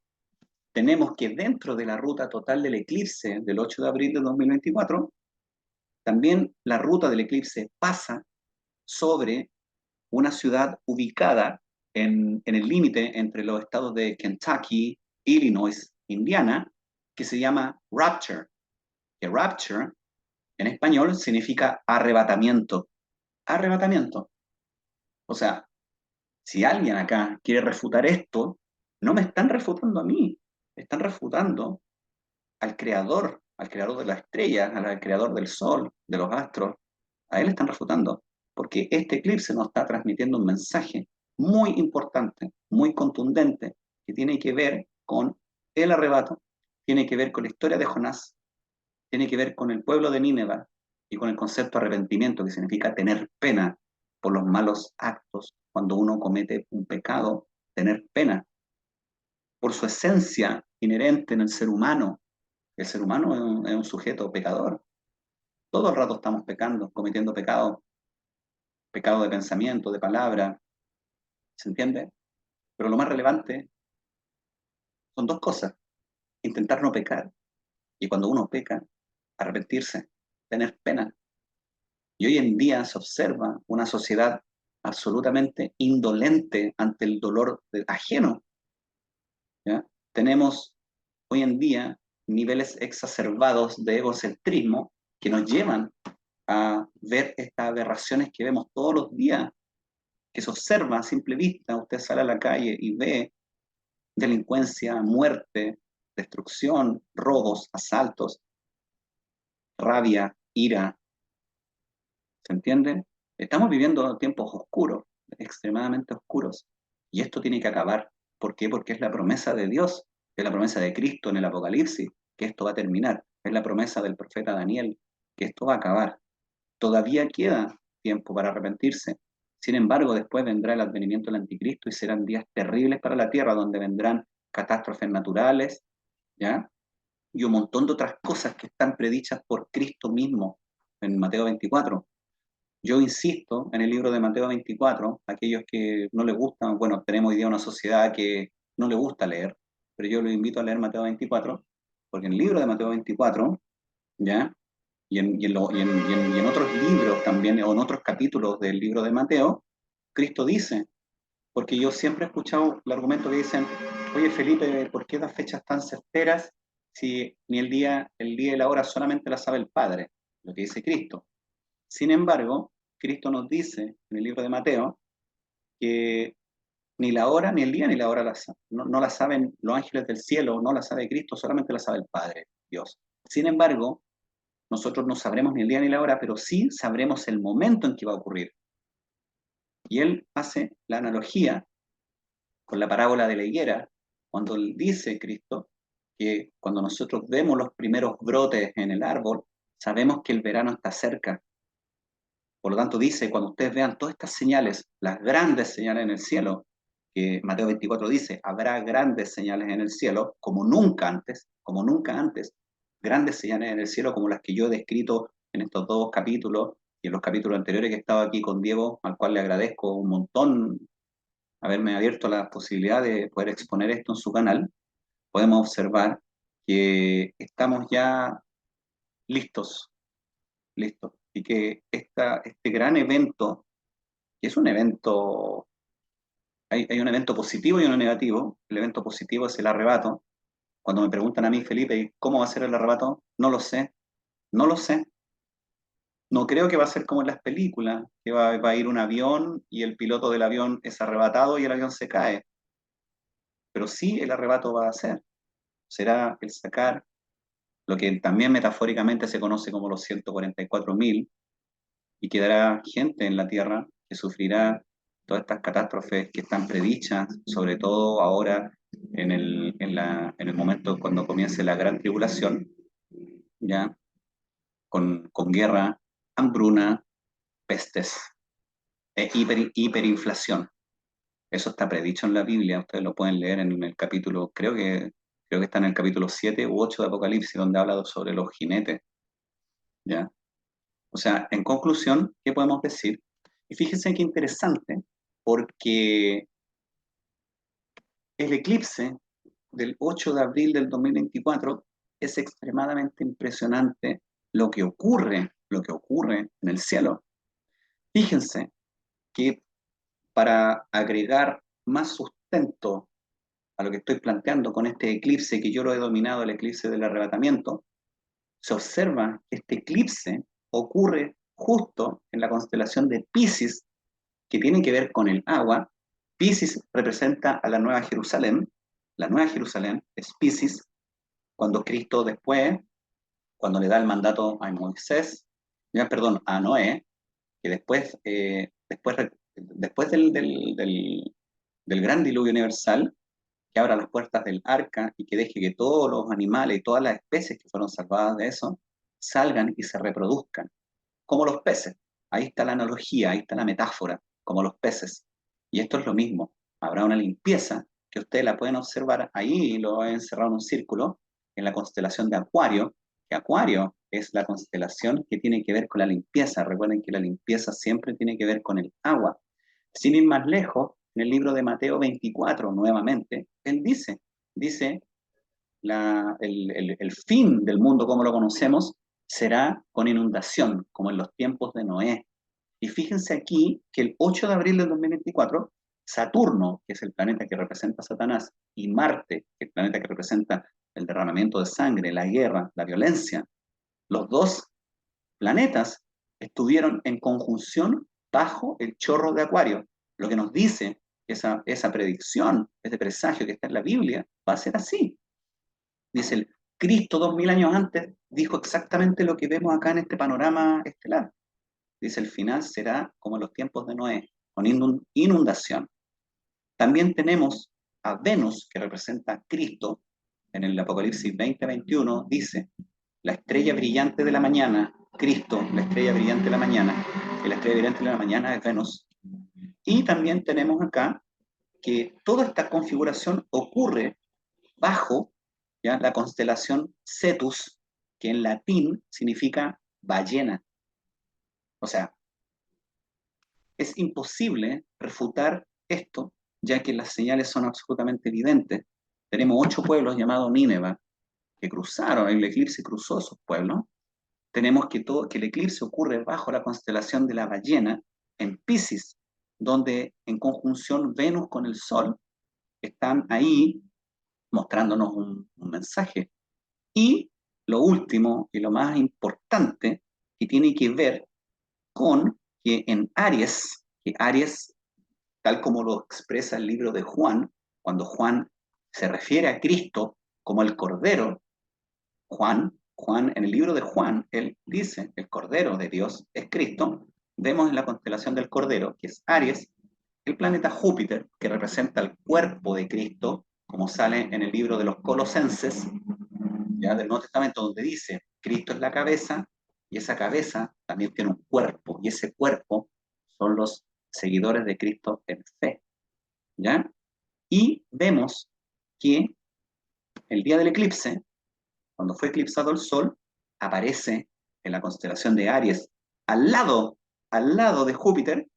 tenemos que dentro de la ruta total del eclipse del 8 de abril de 2024, también la ruta del eclipse pasa sobre una ciudad ubicada en el límite entre los estados de Kentucky, Illinois, Indiana, que se llama Rapture. Que Rapture en español significa arrebatamiento. Arrebatamiento. O sea, si alguien acá quiere refutar esto, no me están refutando a mí, están refutando al creador de las estrellas, al creador del sol, de los astros. A él están refutando, porque este eclipse nos está transmitiendo un mensaje muy importante, muy contundente, que tiene que ver con el arrebato, tiene que ver con la historia de Jonás, tiene que ver con el pueblo de Nínive y con el concepto de arrepentimiento, que significa tener pena por los malos actos. Cuando uno comete un pecado, tener pena. Por su esencia, inherente en el ser humano. El ser humano es un sujeto pecador. Todo el rato estamos pecando, cometiendo pecado, pecado de pensamiento, de palabra, ¿se entiende? Pero lo más relevante son dos cosas: intentar no pecar, y cuando uno peca, arrepentirse, tener pena. Y hoy en día se observa una sociedad absolutamente indolente ante el dolor ajeno, ¿ya? Tenemos hoy en día niveles exacerbados de egocentrismo que nos llevan a ver estas aberraciones que vemos todos los días, que se observa a simple vista. Usted sale a la calle y ve delincuencia, muerte, destrucción, robos, asaltos, rabia, ira, ¿se entiende? Estamos viviendo tiempos oscuros, extremadamente oscuros, y esto tiene que acabar. ¿Por qué? Porque es la promesa de Dios, es la promesa de Cristo en el Apocalipsis, que esto va a terminar, es la promesa del profeta Daniel, que esto va a acabar. Todavía queda tiempo para arrepentirse. Sin embargo, después vendrá el advenimiento del anticristo y serán días terribles para la tierra, donde vendrán catástrofes naturales, ¿ya? Y un montón de otras cosas que están predichas por Cristo mismo en Mateo 24. Yo insisto en el libro de Mateo 24, aquellos que no les gustan, bueno, tenemos hoy día una sociedad que no le gusta leer, pero yo los invito a leer Mateo 24, porque en el libro de Mateo 24, ¿ya? Y en otros libros también, o en otros capítulos del libro de Mateo, Cristo dice, porque yo siempre he escuchado el argumento que dicen: oye Felipe, ¿por qué das fechas tan certeras si ni el día y la hora solamente la sabe el Padre? Lo que dice Cristo. Sin embargo, Cristo nos dice en el libro de Mateo que ni la hora, ni el día, ni la hora no la saben los ángeles del cielo, no la sabe Cristo, solamente la sabe el Padre, Dios. Sin embargo, nosotros no sabremos ni el día ni la hora, pero sí sabremos el momento en que va a ocurrir. Y él hace la analogía con la parábola de la higuera, cuando él dice, Cristo, que cuando nosotros vemos los primeros brotes en el árbol, sabemos que el verano está cerca. Por lo tanto, dice, cuando ustedes vean todas estas señales, las grandes señales en el cielo, que Mateo 24 dice, habrá grandes señales en el cielo, como nunca antes, grandes señales en el cielo como las que yo he descrito en estos dos capítulos y en los capítulos anteriores que he estado aquí con Diego, al cual le agradezco un montón haberme abierto la posibilidad de poder exponer esto en su canal. Podemos observar que estamos ya listos, listos, y que este gran evento, que es un evento, hay un evento positivo y uno negativo. El evento positivo es el arrebato. Cuando me preguntan a mí, Felipe, ¿cómo va a ser el arrebato? No lo sé, no lo sé. No creo que va a ser como en las películas, que va a ir un avión y el piloto del avión es arrebatado y el avión se cae. Pero sí el arrebato va a ser. Será el sacar lo que también metafóricamente se conoce como los 144.000, y quedará gente en la tierra que sufrirá todas estas catástrofes que están predichas, sobre todo ahora en el momento cuando comience la gran tribulación, ya con guerra, hambruna, pestes hiperinflación. Eso está predicho en la Biblia, ustedes lo pueden leer en el capítulo, creo que está en el capítulo 7 u 8 de Apocalipsis, donde habla sobre los jinetes, ¿ya? O sea, en conclusión, ¿qué podemos decir? Y fíjense qué interesante, porque el eclipse del 8 de abril del 2024 es extremadamente impresionante lo que ocurre en el cielo. Fíjense que para agregar más sustento a lo que estoy planteando con este eclipse, que yo lo he dominado el eclipse del arrebatamiento, se observa que este eclipse ocurre justo en la constelación de Piscis, que tiene que ver con el agua. Piscis representa a la Nueva Jerusalén. La Nueva Jerusalén es Piscis, cuando Cristo después, cuando le da el mandato a Moisés, ya, perdón, a Noé, que después del gran diluvio universal, que abra las puertas del arca y que deje que todos los animales y todas las especies que fueron salvadas de eso salgan y se reproduzcan, como los peces. Ahí está la analogía, ahí está la metáfora, como los peces. Y esto es lo mismo. Habrá una limpieza que ustedes la pueden observar ahí, lo he encerrado en un círculo, en la constelación de Acuario, que Acuario es la constelación que tiene que ver con la limpieza. Recuerden que la limpieza siempre tiene que ver con el agua. Sin ir más lejos, en el libro de Mateo 24, nuevamente, él dice el fin del mundo como lo conocemos será con inundación, como en los tiempos de Noé. Y fíjense aquí que el 8 de abril del 2024, Saturno, que es el planeta que representa a Satanás, y Marte, que es el planeta que representa el derramamiento de sangre, la guerra, la violencia, los dos planetas estuvieron en conjunción bajo el chorro de Acuario, lo que nos dice que esa predicción, ese presagio que está en la Biblia, va a ser así. Dice el Cristo 2000 años antes dijo exactamente lo que vemos acá en este panorama estelar. Dice el final será como en los tiempos de Noé, con inundación. También tenemos a Venus, que representa a Cristo, en el Apocalipsis 20:21, dice, la estrella brillante de la mañana, Cristo, la estrella brillante de la mañana, y la estrella brillante de la mañana es Venus. Y también tenemos acá que toda esta configuración ocurre bajo, ¿ya?, la constelación Cetus, que en latín significa ballena. O sea, es imposible refutar esto, ya que las señales son absolutamente evidentes. Tenemos 8 pueblos llamados Nínive que cruzaron, el eclipse cruzó esos pueblos. Tenemos que el eclipse ocurre bajo la constelación de la ballena en Piscis, donde en conjunción Venus con el Sol están ahí mostrándonos un mensaje. Y lo último y lo más importante que tiene que ver con que en Aries, que Aries, tal como lo expresa el libro de Juan, cuando Juan se refiere a Cristo como el Cordero, Juan, en el libro de Juan, él dice, el Cordero de Dios es Cristo. Vemos en la constelación del Cordero, que es Aries, el planeta Júpiter, que representa el cuerpo de Cristo, como sale en el libro de los Colosenses, ya del Nuevo Testamento, donde dice, Cristo es la cabeza, y esa cabeza también tiene un cuerpo, y ese cuerpo son los seguidores de Cristo en fe, ¿ya? Y vemos que el día del eclipse, cuando fue eclipsado el Sol, aparece en la constelación de Aries, al lado, al lado de Júpiter,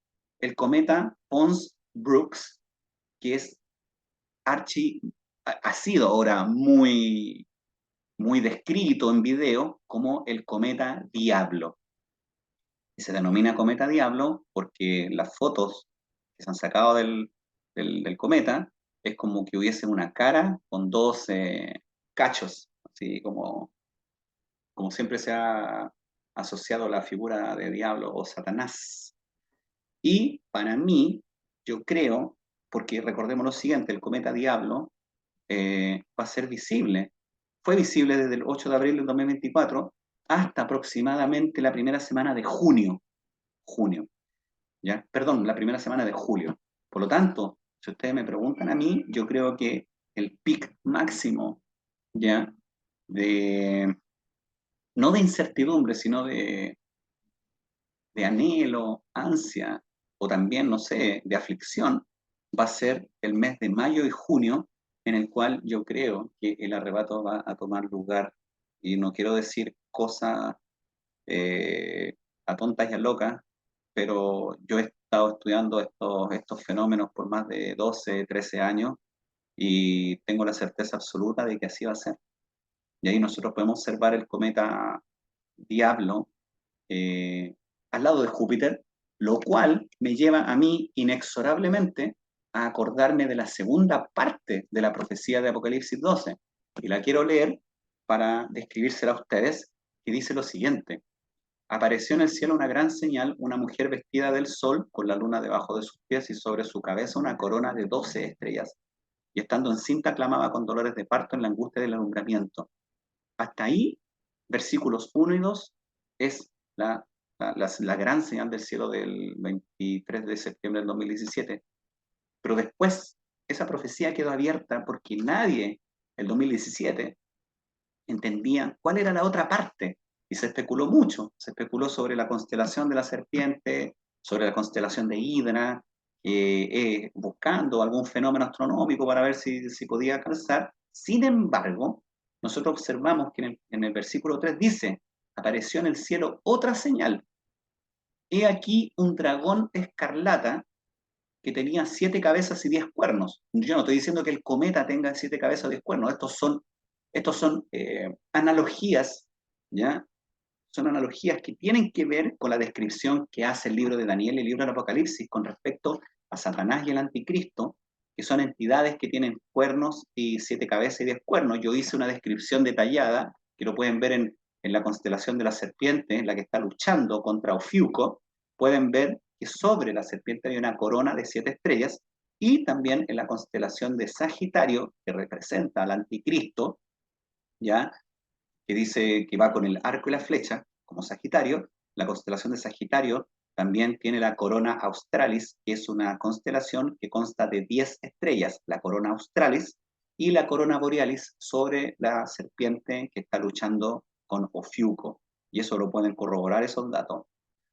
el cometa Pons-Brooks, que es ha sido ahora muy descrito en video como el cometa Diablo. Y se denomina cometa Diablo porque las fotos que se han sacado del cometa es como que hubiese una cara con dos cachos, así como siempre se ha asociado la figura de Diablo o Satanás. Y para mí, yo creo, porque recordemos lo siguiente, el cometa Diablo va a ser visible. Fue visible desde el 8 de abril del 2024 hasta aproximadamente la primera semana de junio, ¿ya? Perdón, la primera semana de julio. Por lo tanto, si ustedes me preguntan a mí, yo creo que el pic máximo, ¿ya? De, no de incertidumbre, sino de anhelo, ansia, o también, no sé, de aflicción, va a ser el mes de mayo y junio, en el cual yo creo que el arrebato va a tomar lugar. Y no quiero decir cosas eh, a tontas y a locas, pero yo he estado estudiando estos fenómenos por más de 12 13 años y tengo la certeza absoluta de que así va a ser. Y ahí nosotros podemos observar el cometa Diablo eh, al lado de Júpiter, lo cual me lleva a mí inexorablemente a acordarme de la segunda parte de la profecía de Apocalipsis 12. Y la quiero leer para describírsela a ustedes, que dice lo siguiente. Apareció en el cielo una gran señal, una mujer vestida del sol, con la luna debajo de sus pies y sobre su cabeza una corona de 12 estrellas. Y estando encinta clamaba con dolores de parto en la angustia del alumbramiento. Hasta ahí, versículos 1 y 2, es la gran señal del cielo del 23 de septiembre del 2017. Pero después, esa profecía quedó abierta porque nadie, el 2017, entendía cuál era la otra parte. Y se especuló mucho. Se especuló sobre la constelación de la serpiente, sobre la constelación de Hidra, buscando algún fenómeno astronómico para ver si podía alcanzar. Sin embargo, nosotros observamos que en el versículo 3 dice, apareció en el cielo otra señal. He aquí un dragón escarlata que tenía 7 cabezas y 10 cuernos. Yo no estoy diciendo que el cometa tenga 7 cabezas o 10 cuernos, estos son analogías, ¿ya? Son analogías que tienen que ver con la descripción que hace el libro de Daniel y el libro del Apocalipsis con respecto a Satanás y el Anticristo, que son entidades que tienen cuernos y 7 cabezas y 10 cuernos. Yo hice una descripción detallada, que lo pueden ver en la constelación de la serpiente, en la que está luchando contra Ofiuco. Pueden ver que sobre la serpiente hay una corona de 7 estrellas, y también en la constelación de Sagitario, que representa al Anticristo, ¿ya? Que dice que va con el arco y la flecha, como Sagitario. La constelación de Sagitario también tiene la corona australis, que es una constelación que consta de 10 estrellas, la corona australis, y la corona borealis sobre la serpiente que está luchando con Ofiuco. Y eso lo pueden corroborar esos datos.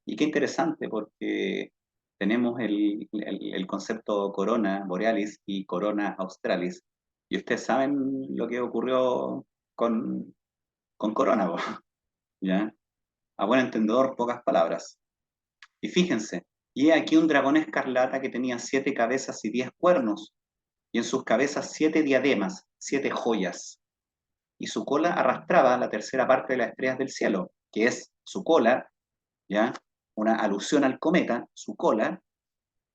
Y qué interesante, porque tenemos el concepto corona borealis y corona australis. Y ustedes saben lo que ocurrió con corona, po, ¿ya? A buen entendedor, pocas palabras. Y fíjense, y he aquí un dragón escarlata que tenía 7 cabezas y 10 cuernos, y en sus cabezas 7 diademas, 7 joyas, y su cola arrastraba la tercera parte de las estrellas del cielo, que es su cola, ¿ya? Una alusión al cometa. Su cola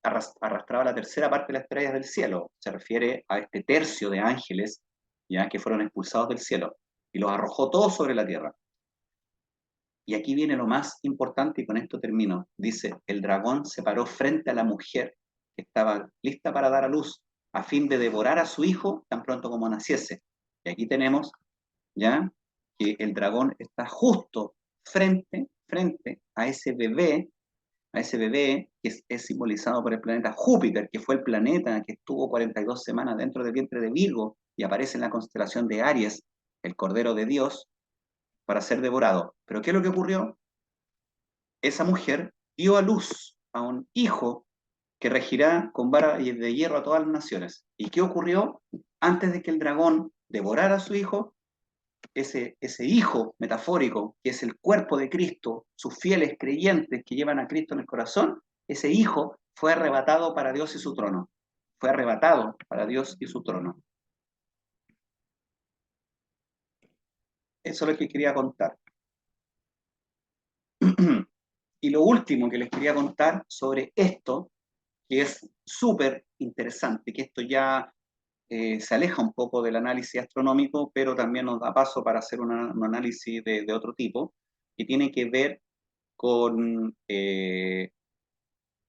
arrastraba la tercera parte de las estrellas del cielo. Se refiere a este tercio de ángeles, ¿ya? Que fueron expulsados del cielo, y los arrojó todos sobre la tierra. Y aquí viene lo más importante y con esto termino. Dice, el dragón se paró frente a la mujer que estaba lista para dar a luz, a fin de devorar a su hijo tan pronto como naciese. Y aquí tenemos ya que el dragón está justo frente a ese bebé que es simbolizado por el planeta Júpiter, que fue el planeta que estuvo 42 semanas dentro del vientre de Virgo y aparece en la constelación de Aries, el Cordero de Dios, para ser devorado. Pero ¿qué es lo que ocurrió? Esa mujer dio a luz a un hijo que regirá con vara de hierro a todas las naciones. ¿Y qué ocurrió? Antes de que el dragón devorara a su hijo, ese hijo metafórico, que es el cuerpo de Cristo, sus fieles creyentes que llevan a Cristo en el corazón, ese hijo fue arrebatado para Dios y su trono. Fue arrebatado para Dios y su trono. Eso es lo que quería contar. Y lo último que les quería contar sobre esto, que es súper interesante, que esto ya se aleja un poco del análisis astronómico, pero también nos da paso para hacer un análisis de otro tipo, que tiene que ver con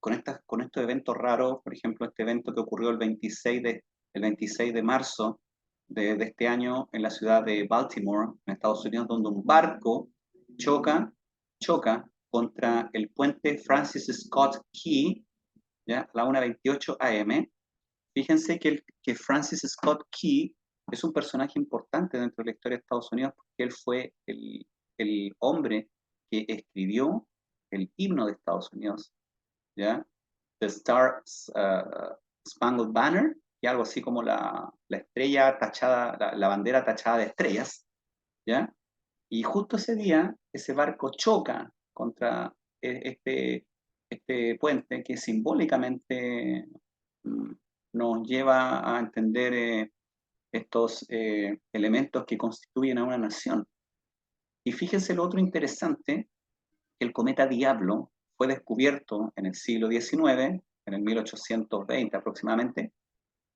estos eventos raros. Por ejemplo, este evento que ocurrió el 26 de marzo de este año en la ciudad de Baltimore, en Estados Unidos, donde un barco choca contra el puente Francis Scott Key, ¿ya? A la 1:28 AM. Fíjense que Francis Scott Key es un personaje importante dentro de la historia de Estados Unidos, porque él fue el hombre que escribió el himno de Estados Unidos, ¿ya? The Star Spangled Banner, y algo así como la estrella tachada, la bandera tachada de estrellas, ¿ya? Y justo ese día, ese barco choca contra este puente que simbólicamente mm, nos lleva a entender estos elementos que constituyen a una nación. Y fíjense lo otro interesante, que el cometa Diablo fue descubierto en el siglo XIX, en el 1820 aproximadamente,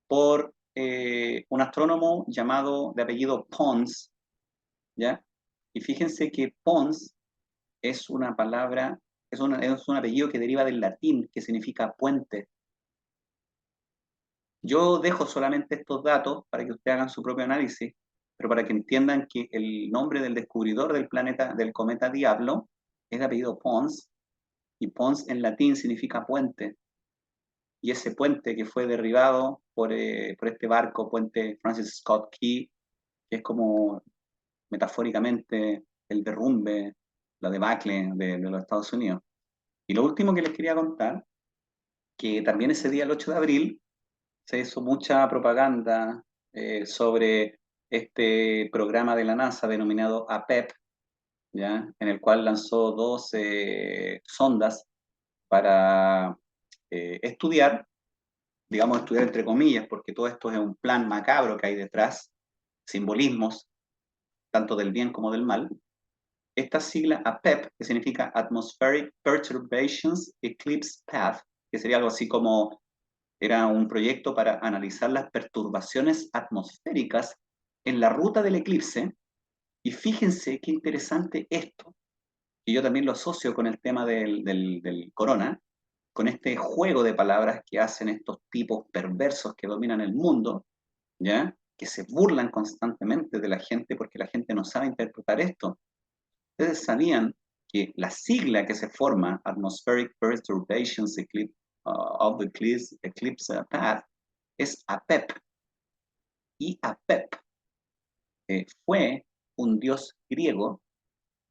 por un astrónomo llamado de apellido Pons, ¿ya? Y fíjense que Pons es una palabra, es un apellido que deriva del latín, que significa puente. Yo dejo solamente estos datos para que ustedes hagan su propio análisis, pero para que entiendan que el nombre del descubridor del planeta, del cometa Diablo, es de apellido Pons, y Pons en latín significa puente. Y ese puente que fue derribado por este barco, puente Francis Scott Key, que es como metafóricamente el derrumbe, la debacle de los Estados Unidos. Y lo último que les quería contar que también ese día, el 8 de abril, se hizo mucha propaganda sobre este programa de la NASA denominado APEP, ¿ya? En el cual lanzó dos sondas para estudiar, digamos estudiar entre comillas, porque todo esto es un plan macabro que hay detrás, simbolismos, tanto del bien como del mal. Esta sigla APEP, que significa Atmospheric Perturbations Eclipse Path, que sería algo así como, era un proyecto para analizar las perturbaciones atmosféricas en la ruta del eclipse. Y fíjense qué interesante esto, y yo también lo asocio con el tema del corona, con este juego de palabras que hacen estos tipos perversos que dominan el mundo, ¿ya? Que se burlan constantemente de la gente porque la gente no sabe interpretar esto. Ustedes sabían que la sigla que se forma, Atmospheric Perturbations of the Eclipse Path, es APEP. Y APEP fue un dios griego,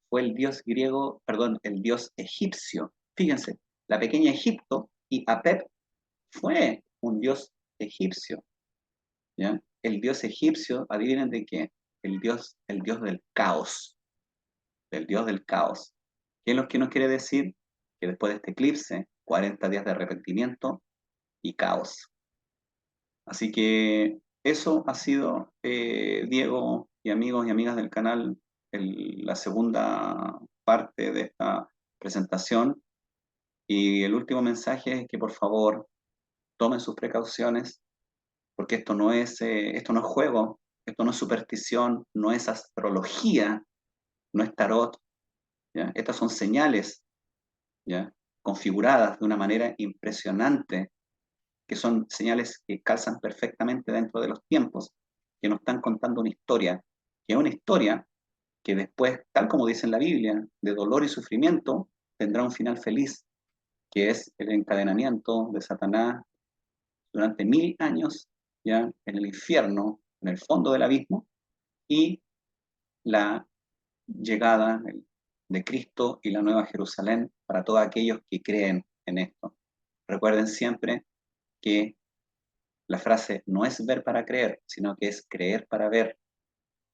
fue el dios griego, perdón, el dios egipcio. Fíjense, la pequeña Egipto y Apep fue un dios egipcio, ¿ya? El dios egipcio, adivinen de qué, el dios del caos, del dios del caos. ¿Qué es lo que nos quiere decir? Que después de este eclipse, 40 días de arrepentimiento y caos. Así que eso ha sido, Diego y amigos y amigas del canal, la segunda parte de esta presentación. Y el último mensaje es que por favor tomen sus precauciones, porque esto no es juego, esto no es superstición, no es astrología, no es tarot, ¿ya? Estas son señales, ¿ya? Configuradas de una manera impresionante, que son señales que calzan perfectamente dentro de los tiempos, que nos están contando una historia, que es una historia que después, tal como dice en la Biblia, de dolor y sufrimiento, tendrá un final feliz, que es el encadenamiento de Satanás durante 1000 años, ya en el infierno, en el fondo del abismo, y la llegada de Cristo y la Nueva Jerusalén para todos aquellos que creen en esto. Recuerden siempre que la frase no es ver para creer, sino que es creer para ver.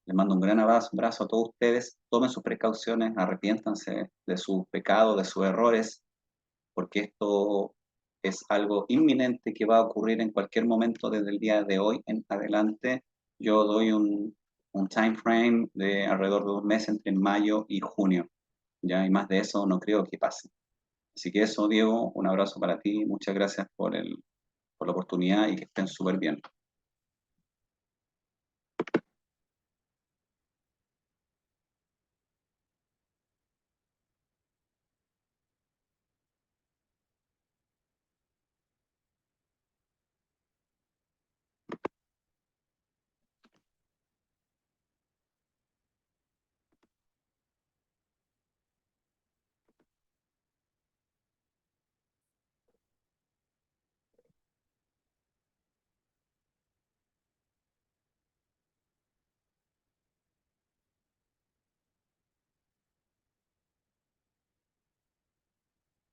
Les mando un gran abrazo a todos ustedes. Tomen sus precauciones, arrepiéntanse de sus pecados, de sus errores, porque esto es algo inminente que va a ocurrir en cualquier momento desde el día de hoy en adelante. Yo doy un time frame de alrededor de 2 meses entre mayo y junio. Ya, y más de eso no creo que pase. Así que eso, Diego, un abrazo para ti. Muchas gracias por la oportunidad y que estén súper bien.